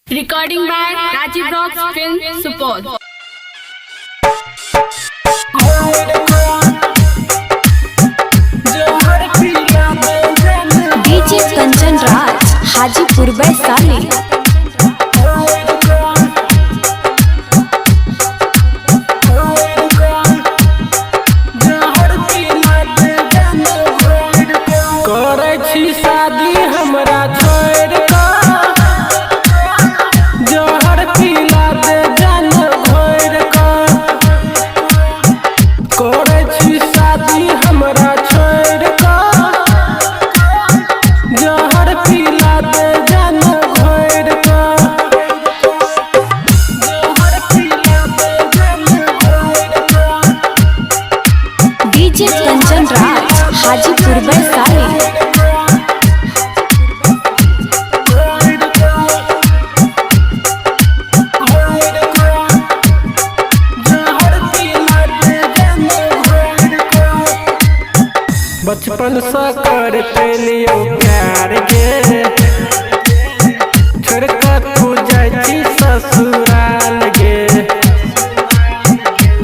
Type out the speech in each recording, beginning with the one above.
Recording by Rajiv Rocks Film Support. DJ Kanchan Raj Hajipur Vaishali. शादी हमरा छोड़ जहर पिला दे जान घोर करे छी शादी हमरा छोड़ जहर पिला दे जान घोर डीजे कंचन राज हाजीपुर वैशाली। बचपन से करते लियो प्यार के छोड़ कर तू जाई ससुराल गे।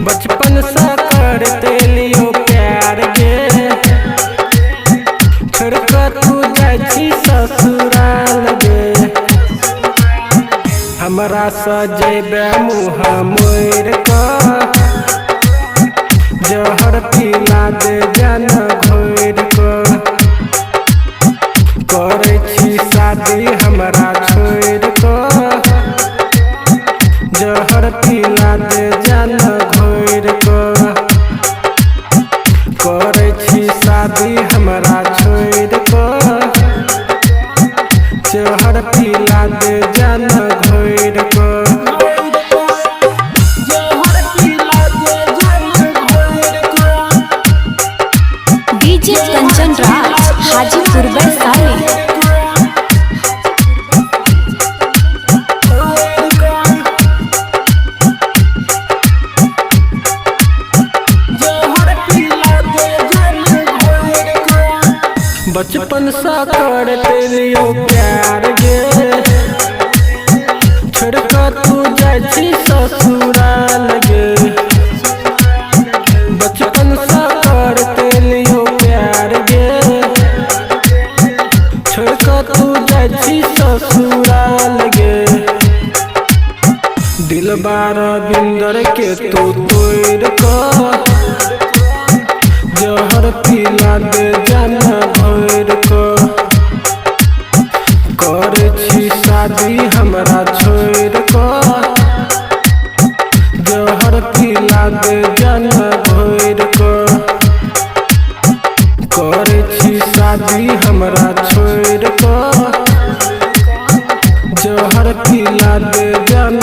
बचपन से करते लियो प्यार के छोड़ कर तू जाई ससुराल गे। हमरा सजेबे मुँह मोर जहर पिला दे जान घोर करे छी शादी हमरा छोड़ जहर पिला दे जान घोर करे छी शादी हमरा छोड़ जहर पिला दे जान घोर डीजे कंचन राज हाजीपुर वैशाली। बचपन से करते लियो प्यार गे छोड़ कर तू जाई ससुराल गे। बचपन से करते लियो प्यार गे छोड़ कर तू जाई ससुराल गे। दिल बार बिंदर के तू तोड़ जहर पिला दे जान घोर करे छी शादी हमरा छोड़ जहर पिला दे जान घोर करे छी शादी हमरा छोड़ जहर पिला दे जान